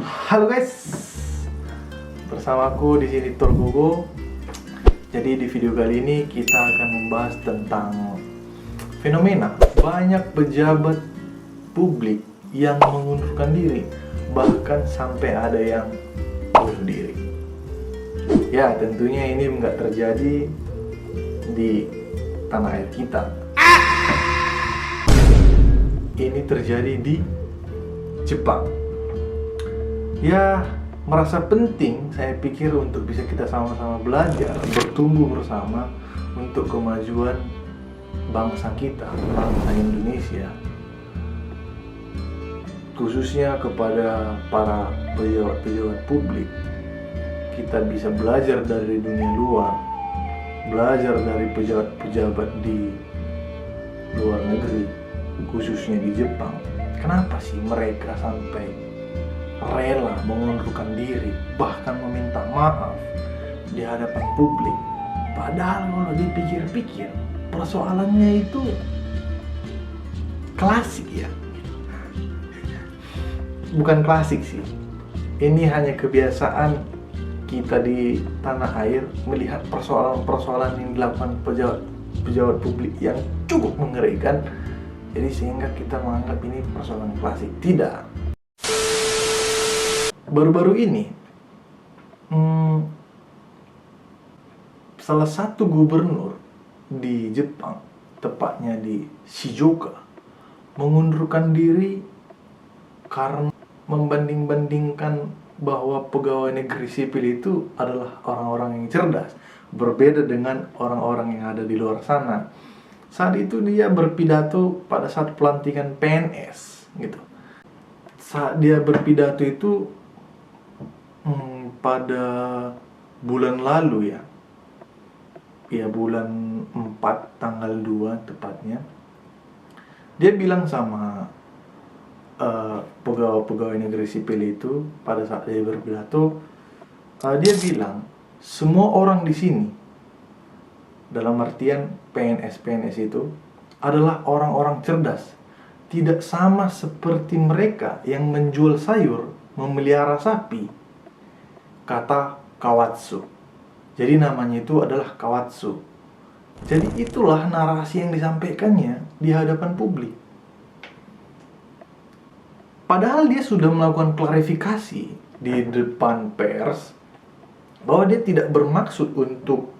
Halo guys, bersamaku di sini Turgogo. Jadi di video kali ini kita akan membahas tentang fenomena banyak pejabat publik yang mengundurkan diri, bahkan sampai ada yang bunuh diri. Ya, tentunya ini nggak terjadi di tanah air kita. Ini terjadi di Jepang. Ya, merasa penting saya pikir untuk bisa kita sama-sama belajar, bertumbuh bersama untuk kemajuan bangsa kita, bangsa Indonesia. Khususnya kepada para pejabat-pejabat publik. Kita bisa belajar dari dunia luar, belajar dari pejabat-pejabat di luar negeri, khususnya di Jepang. Kenapa sih mereka sampai rela mengundurkan diri, bahkan meminta maaf di hadapan publik? Padahal kalau dipikir-pikir, persoalannya itu klasik ya. Bukan klasik sih, ini hanya kebiasaan kita di tanah air melihat persoalan-persoalan yang dilakukan pejabat publik yang cukup mengerikan. Jadi sehingga kita menganggap ini persoalan klasik. Tidak. Baru-baru ini salah satu gubernur di Jepang, tepatnya di Shizuoka, mengundurkan diri karena membanding-bandingkan bahwa pegawai negeri sipil itu adalah orang-orang yang cerdas, berbeda dengan orang-orang yang ada di luar sana. Saat itu dia berpidato pada saat pelantikan PNS gitu. Saat dia berpidato itu pada bulan lalu ya. Ya, bulan 4 tanggal 2 tepatnya. Dia bilang sama pegawai negeri sipil itu pada saat dia berpidato, dia bilang semua orang di sini, dalam artian PNS itu adalah orang-orang cerdas, tidak sama seperti mereka yang menjual sayur, memelihara sapi, kata Kawatsu. Jadi namanya itu adalah Kawatsu. Jadi itulah narasi yang disampaikannya di hadapan publik. Padahal dia sudah melakukan klarifikasi di depan pers bahwa dia tidak bermaksud untuk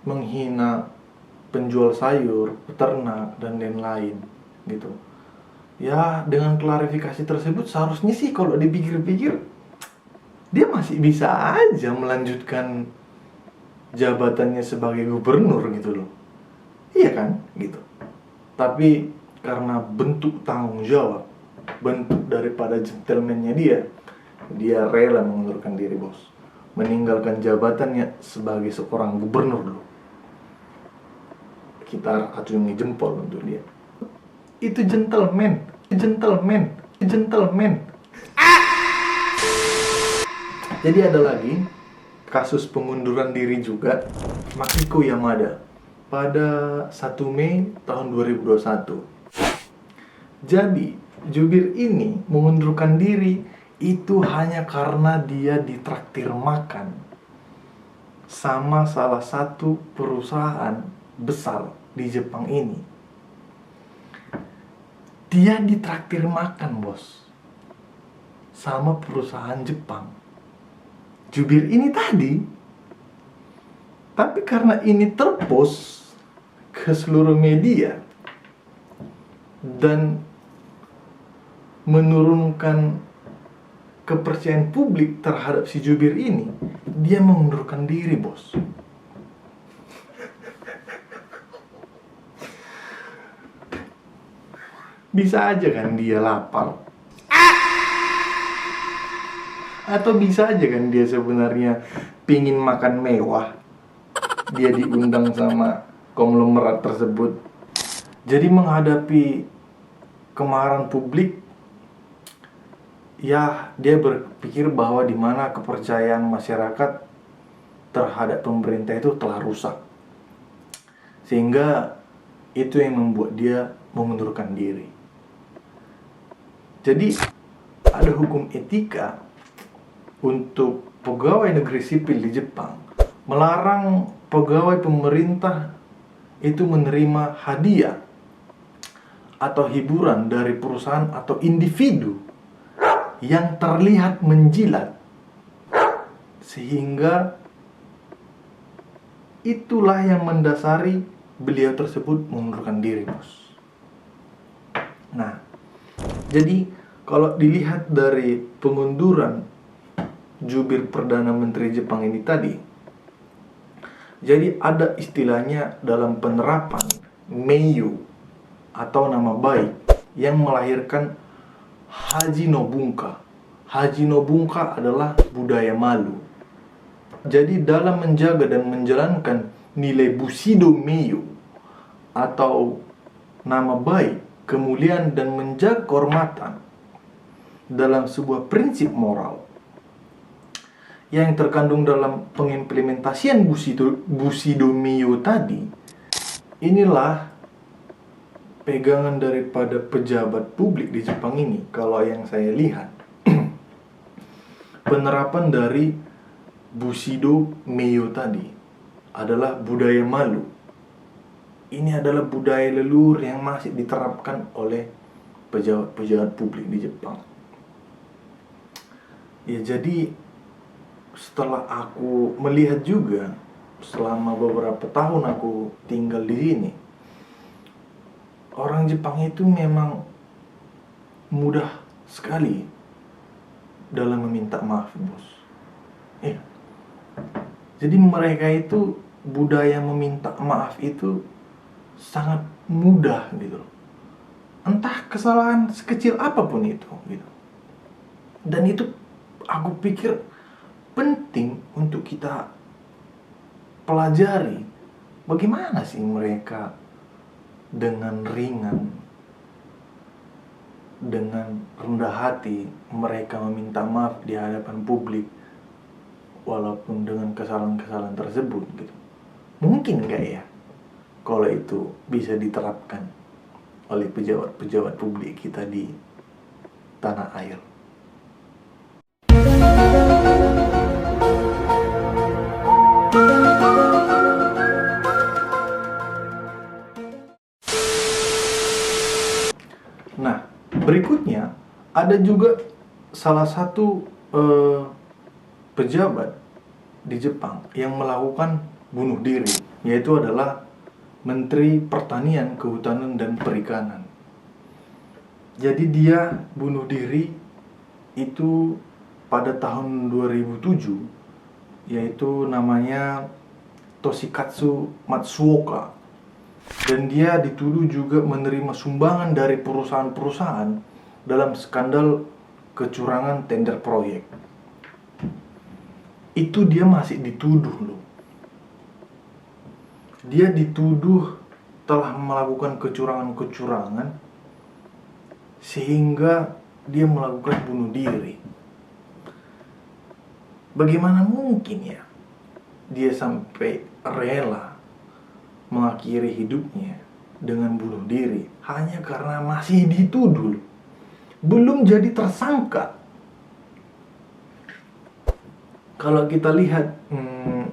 menghina penjual sayur, peternak, dan lain-lain gitu. Ya, dengan klarifikasi tersebut seharusnya sih kalau dipikir-pikir dia masih bisa aja melanjutkan jabatannya sebagai gubernur gitu loh. Iya kan? Gitu. Tapi karena bentuk tanggung jawab, bentuk daripada gentleman-nya dia rela mengundurkan diri, bos. Meninggalkan jabatannya sebagai seorang gubernur dulu. Kita acungi jempol untuk dia. Itu gentleman. Jadi ada lagi kasus pengunduran diri juga Makiko Yamada pada 1 Mei tahun 2021. Jadi jubir ini mengundurkan diri itu hanya karena dia ditraktir makan sama salah satu perusahaan besar di Jepang ini. Dia ditraktir makan, bos, sama perusahaan Jepang. Jubir ini tadi. Tapi karena ini terpost ke seluruh media dan menurunkan kepercayaan publik terhadap si jubir ini, dia mengundurkan diri, bos. Bisa aja kan dia lapar, atau bisa aja kan dia sebenarnya pingin makan mewah, dia diundang sama konglomerat tersebut. Jadi menghadapi kemarahan publik, ya dia berpikir bahwa di mana kepercayaan masyarakat terhadap pemerintah itu telah rusak, sehingga itu yang membuat dia mengundurkan diri. Jadi ada hukum etika untuk pegawai negeri sipil di Jepang, melarang pegawai pemerintah itu menerima hadiah atau hiburan dari perusahaan atau individu yang terlihat menjilat, sehingga itulah yang mendasari beliau tersebut mengundurkan diri, bos. Nah, jadi kalau dilihat dari pengunduran jubir Perdana Menteri Jepang ini tadi, jadi ada istilahnya dalam penerapan Meiyu atau nama baik yang melahirkan Haji no Bunka. Haji no Bunka adalah budaya malu. Jadi dalam menjaga dan menjalankan nilai Bushido Meiyu atau nama baik, kemuliaan dan menjaga kehormatan dalam sebuah prinsip moral yang terkandung dalam pengimplementasian Bushido Meiyu tadi, inilah pegangan daripada pejabat publik di Jepang ini. Kalau yang saya lihat penerapan dari Bushido Meiyu tadi adalah budaya malu. Ini adalah budaya leluhur yang masih diterapkan oleh pejabat-pejabat publik di Jepang. Ya, jadi setelah aku melihat juga selama beberapa tahun aku tinggal di sini, orang Jepang itu memang mudah sekali dalam meminta maaf, bos. Iya. Jadi mereka itu budaya meminta maaf itu sangat mudah gitu loh. Entah kesalahan sekecil apapun itu gitu. Dan itu aku pikir penting untuk kita pelajari bagaimana sih mereka dengan ringan, dengan rendah hati mereka meminta maaf di hadapan publik walaupun dengan kesalahan-kesalahan tersebut gitu. Mungkin nggak ya kalau itu bisa diterapkan oleh pejabat-pejabat publik kita di tanah air. Nah, berikutnya ada juga salah satu pejabat di Jepang yang melakukan bunuh diri, yaitu adalah Menteri Pertanian, Kehutanan, dan Perikanan. Jadi dia bunuh diri itu pada tahun 2007, yaitu namanya Toshikatsu Matsuoka. Dan dia dituduh juga menerima sumbangan dari perusahaan-perusahaan dalam skandal kecurangan tender proyek. Itu dia masih dituduh loh. Dia dituduh telah melakukan kecurangan-kecurangan sehingga dia melakukan bunuh diri. Bagaimana mungkin ya dia sampai rela mengakhiri hidupnya dengan bunuh diri hanya karena masih dituduh, belum jadi tersangka. Kalau kita lihat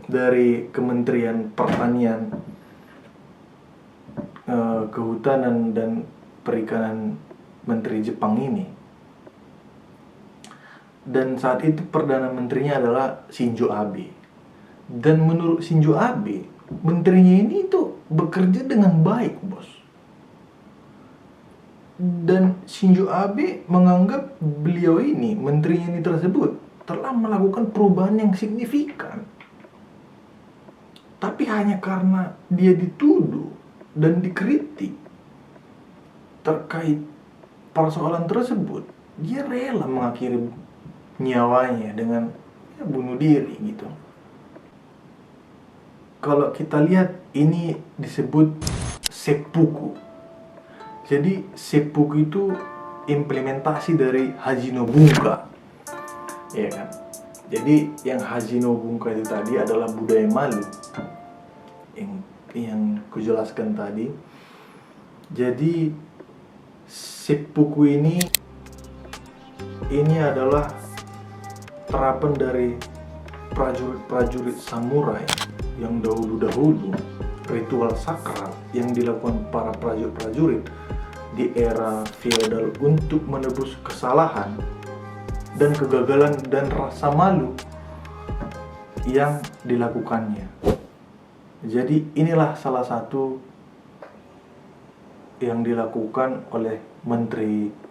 dari Kementerian Pertanian, Kehutanan, dan Perikanan Menteri Jepang ini, dan saat itu Perdana Menterinya adalah Shinzo Abe. Dan menurut Shinzo Abe, menterinya ini itu bekerja dengan baik, bos. Dan Shinzo Abe menganggap beliau ini, menterinya ini tersebut, telah melakukan perubahan yang signifikan. Tapi hanya karena dia dituduh dan dikritik terkait persoalan tersebut, dia rela mengakhiri nyawanya dengan bunuh diri gitu. Kalau kita lihat, ini disebut seppuku. Jadi seppuku itu implementasi dari Haji no Bunka, ya kan? Jadi yang Haji no Bunka itu tadi adalah budaya malu yang kujelaskan tadi. Jadi seppuku ini ini adalah terapan dari prajurit-prajurit samurai yang dahulu-dahulu, ritual sakral yang dilakukan para prajurit-prajurit di era feodal untuk menebus kesalahan dan kegagalan dan rasa malu yang dilakukannya. Jadi inilah salah satu yang dilakukan oleh menteri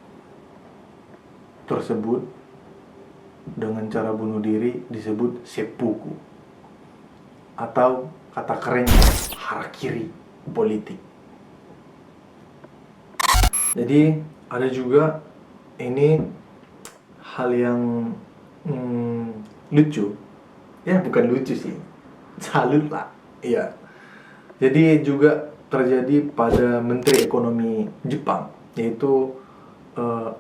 tersebut dengan cara bunuh diri, disebut seppuku, atau kata kerennya harakiri politik. Jadi ada juga ini hal yang lucu, ya bukan lucu sih, salut lah, ya. Jadi juga terjadi pada Menteri Ekonomi Jepang, yaitu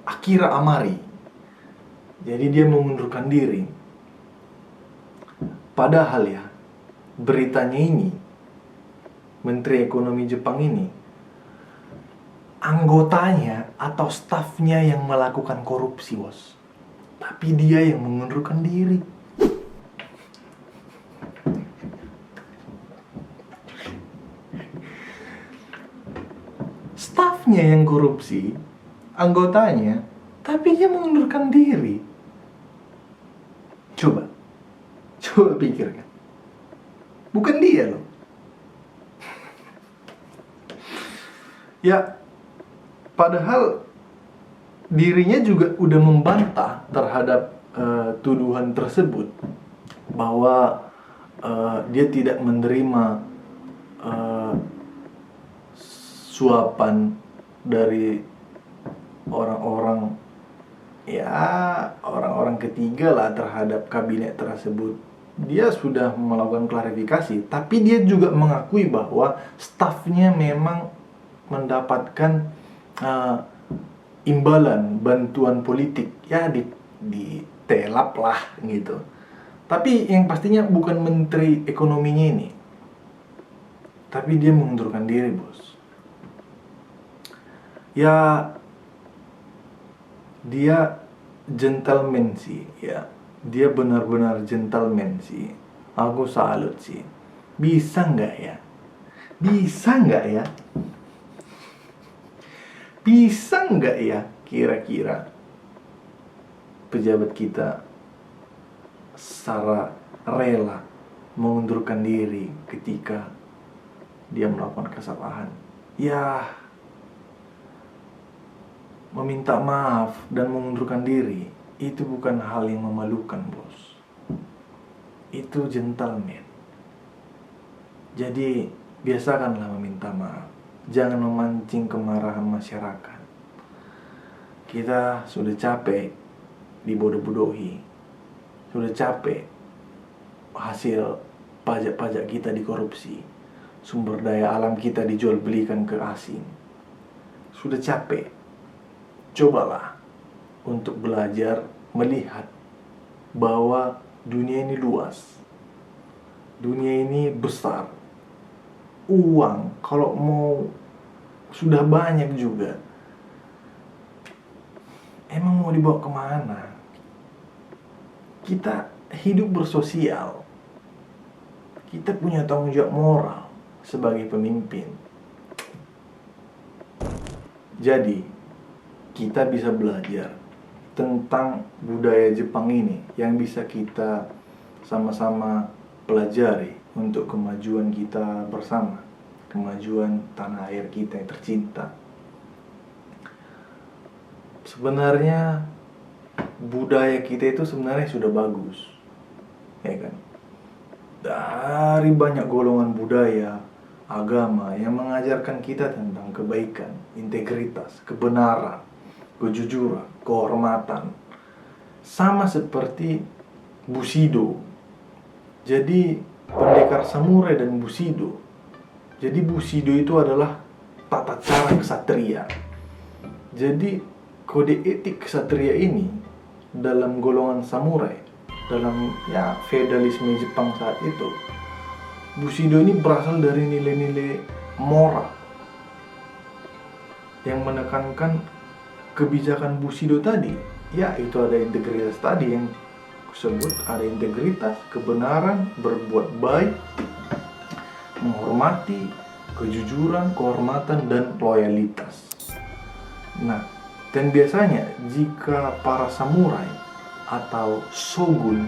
Akira Amari. Jadi dia mengundurkan diri. Padahal ya, beritanya ini, Menteri Ekonomi Jepang ini, anggotanya atau stafnya yang melakukan korupsi, bos. Tapi dia yang mengundurkan diri. Stafnya yang korupsi, anggotanya, tapi dia mengundurkan diri. Coba pikirkan. Bukan dia loh. Ya, padahal dirinya juga udah membantah terhadap tuduhan tersebut bahwa dia tidak menerima suapan dari orang-orang ketiga lah terhadap kabinet tersebut. Dia sudah melakukan klarifikasi, tapi dia juga mengakui bahwa stafnya memang mendapatkan imbalan bantuan politik, ya ditelap lah gitu. Tapi yang pastinya bukan menteri ekonominya ini, tapi dia mengundurkan diri, bos. Ya, dia gentleman sih, ya. Dia benar-benar gentleman sih. Aku salut sih. Bisa nggak ya? Bisa nggak ya? Bisa nggak ya kira-kira pejabat kita secara rela mengundurkan diri ketika dia melakukan kesalahan? Ya, meminta maaf dan mengundurkan diri itu bukan hal yang memalukan, bos. Itu gentleman. Jadi biasakanlah meminta maaf. Jangan memancing kemarahan masyarakat. Kita sudah capek dibodoh-bodohi. Sudah capek hasil pajak-pajak kita dikorupsi. Sumber daya alam kita dijual belikan ke asing. Sudah capek. Cobalah untuk belajar melihat bahwa dunia ini luas. Dunia ini besar. Uang kalau mau sudah banyak juga, emang mau dibawa kemana? Kita hidup bersosial. Kita punya tanggung jawab moral sebagai pemimpin. Jadi kita bisa belajar tentang budaya Jepang ini yang bisa kita sama-sama pelajari untuk kemajuan kita bersama, kemajuan tanah air kita yang tercinta. Sebenarnya budaya kita itu sebenarnya sudah bagus, ya kan? Dari banyak golongan budaya, agama yang mengajarkan kita tentang kebaikan, integritas, kebenaran, kejujuran, kehormatan. Sama seperti Bushido. Jadi pendekar samurai dan Bushido. Jadi Bushido itu adalah tata cara ksatria. Jadi kode etik ksatria ini dalam golongan samurai, dalam feodalisme Jepang saat itu, Bushido ini berasal dari nilai-nilai moral yang menekankan kebijakan Bushido tadi ya itu ada integritas tadi yang kusebut, ada integritas, kebenaran, berbuat baik, menghormati, kejujuran, kehormatan, dan loyalitas. Nah, dan biasanya jika para samurai atau shogun,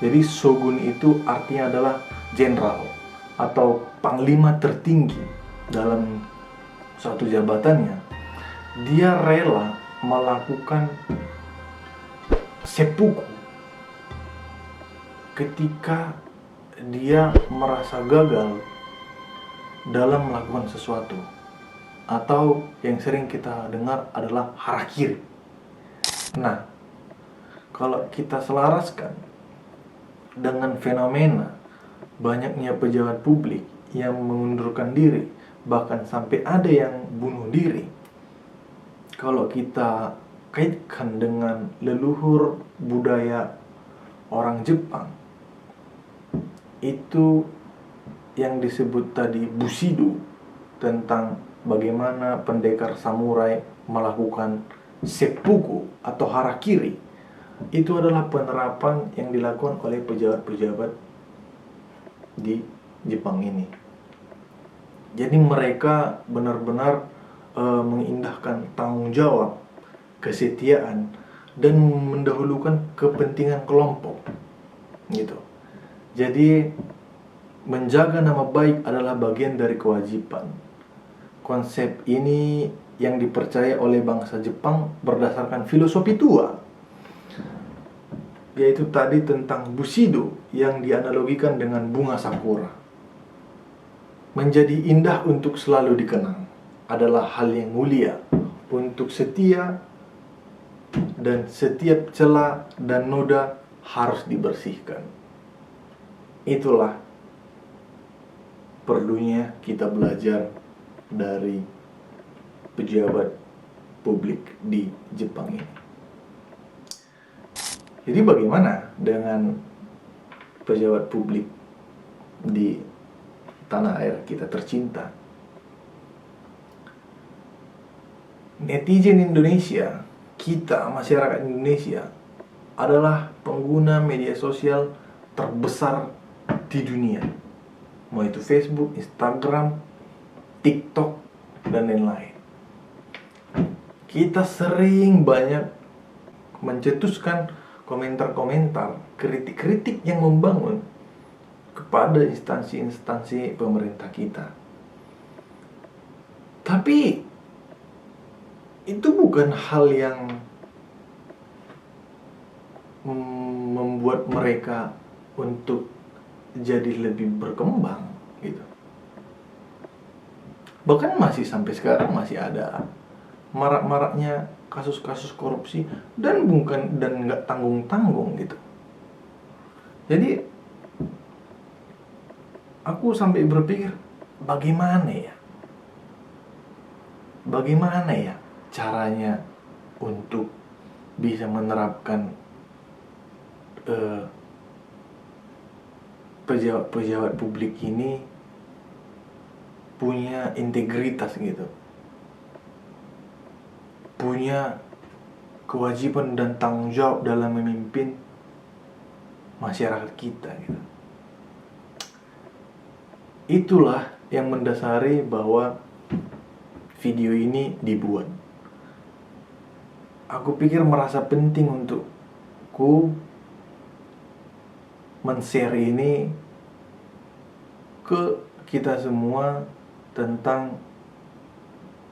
jadi shogun itu artinya adalah jenderal atau panglima tertinggi dalam suatu jabatannya, dia rela melakukan seppuku ketika dia merasa gagal dalam melakukan sesuatu, atau yang sering kita dengar adalah harakiri. Nah, kalau kita selaraskan dengan fenomena banyaknya pejabat publik yang mengundurkan diri, bahkan sampai ada yang bunuh diri, kalau kita kaitkan dengan leluhur budaya orang Jepang, itu yang disebut tadi Bushido, tentang bagaimana pendekar samurai melakukan seppuku atau harakiri, itu adalah penerapan yang dilakukan oleh pejabat-pejabat di Jepang ini. Jadi mereka benar-benar mengindahkan tanggung jawab, kesetiaan, dan mendahulukan kepentingan kelompok, gitu. Jadi menjaga nama baik adalah bagian dari kewajiban. Konsep ini yang dipercaya oleh bangsa Jepang berdasarkan filosofi tua, yaitu tadi tentang Bushido yang dianalogikan dengan bunga sakura. Menjadi indah untuk selalu dikenang adalah hal yang mulia untuk setia, dan setiap celah dan noda harus dibersihkan. Itulah perlunya kita belajar dari pejabat publik di Jepang ini. Jadi bagaimana dengan pejabat publik di tanah air kita tercinta? Netizen Indonesia, kita masyarakat Indonesia adalah pengguna media sosial terbesar di dunia, mau itu Facebook, Instagram, TikTok, dan lain-lain. Kita sering banyak mencetuskan komentar-komentar, kritik-kritik yang membangun kepada instansi-instansi pemerintah kita. Tapi itu bukan hal yang membuat mereka untuk jadi lebih berkembang, gitu. Bahkan masih sampai sekarang masih ada marak-maraknya kasus-kasus korupsi dan nggak tanggung-tanggung, gitu. Jadi aku sampai berpikir, bagaimana ya caranya untuk bisa menerapkan pejabat publik ini punya integritas, gitu, punya kewajiban dan tanggung jawab dalam memimpin masyarakat kita, gitu. Itulah yang mendasari bahwa video ini dibuat. Aku pikir merasa penting untuk men-share ini ke kita semua tentang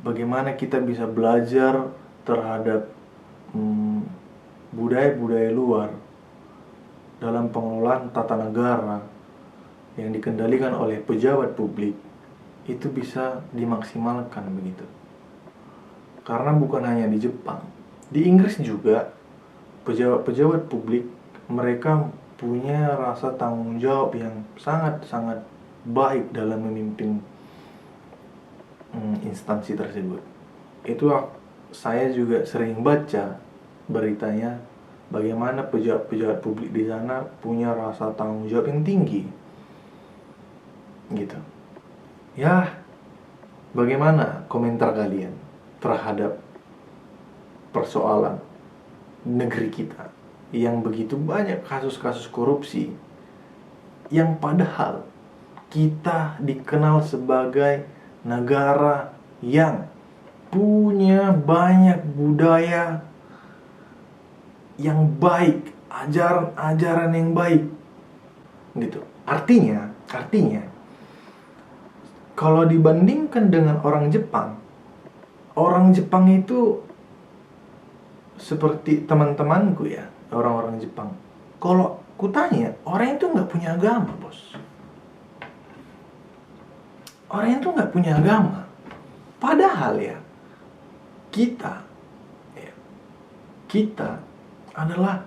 bagaimana kita bisa belajar terhadap budaya-budaya luar dalam pengelolaan tata negara yang dikendalikan oleh pejabat publik, itu bisa dimaksimalkan, begitu. Karena bukan hanya di Jepang, di Inggris juga pejabat-pejabat publik mereka punya rasa tanggung jawab yang sangat-sangat baik dalam memimpin instansi tersebut. Itu saya juga sering baca beritanya bagaimana pejabat-pejabat publik di sana punya rasa tanggung jawab yang tinggi, gitu. Ya, bagaimana komentar kalian terhadap persoalan negeri kita yang begitu banyak kasus-kasus korupsi, yang padahal kita dikenal sebagai negara yang punya banyak budaya yang baik, ajaran-ajaran yang baik, gitu. Artinya kalau dibandingkan dengan orang Jepang itu seperti teman-temanku ya, orang-orang Jepang. Kalau kutanya, orang itu nggak punya agama, bos. Orang itu nggak punya agama. Padahal ya, kita adalah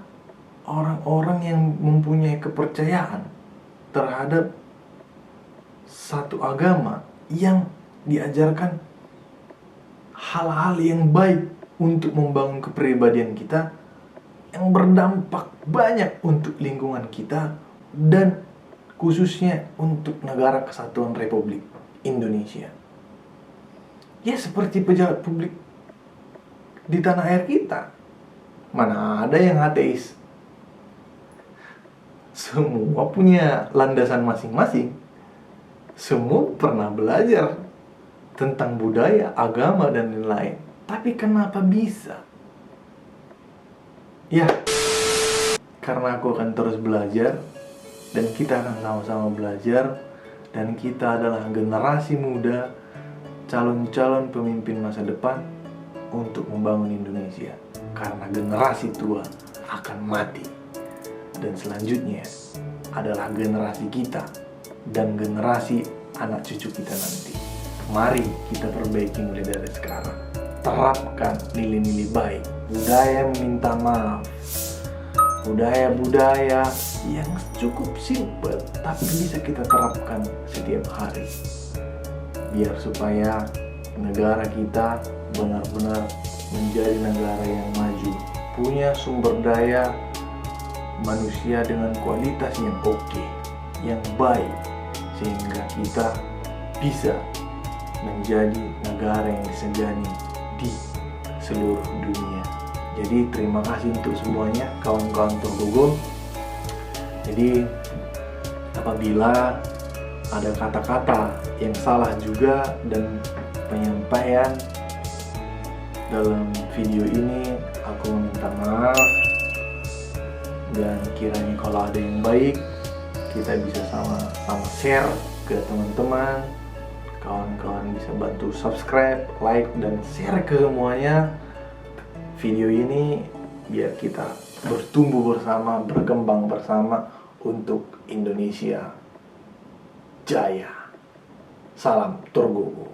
orang-orang yang mempunyai kepercayaan terhadap satu agama yang diajarkan hal-hal yang baik untuk membangun kepribadian kita, yang berdampak banyak untuk lingkungan kita dan khususnya untuk negara kesatuan Republik Indonesia. Ya seperti pejabat publik di tanah air kita, mana ada yang ateis? Semua punya landasan masing-masing. Semua pernah belajar tentang budaya, agama, dan lain-lain. Tapi kenapa bisa? Ya, karena aku akan terus belajar, dan kita akan sama-sama belajar, dan kita adalah generasi muda, calon-calon pemimpin masa depan untuk membangun Indonesia. Karena generasi tua akan mati. Dan selanjutnya adalah generasi kita dan generasi anak cucu kita nanti. Mari kita perbaiki mulai dari sekarang. Terapkan nilai-nilai baik, budaya meminta maaf, budaya-budaya yang cukup simpel tapi bisa kita terapkan setiap hari, biar supaya negara kita benar-benar menjadi negara yang maju, punya sumber daya manusia dengan kualitas yang oke, yang baik, sehingga kita bisa menjadi negara yang disegani di seluruh dunia. Jadi terima kasih untuk semuanya kawan-kawan Turgogo. Jadi apabila ada kata-kata yang salah juga dan penyampaian dalam video ini, aku meminta maaf. Dan kiranya kalau ada yang baik, kita bisa sama-sama share ke teman-teman, kawan-kawan bisa bantu subscribe, like, dan share ke semuanya video ini, biar kita bertumbuh bersama, berkembang bersama untuk Indonesia Jaya. Salam Turgogo.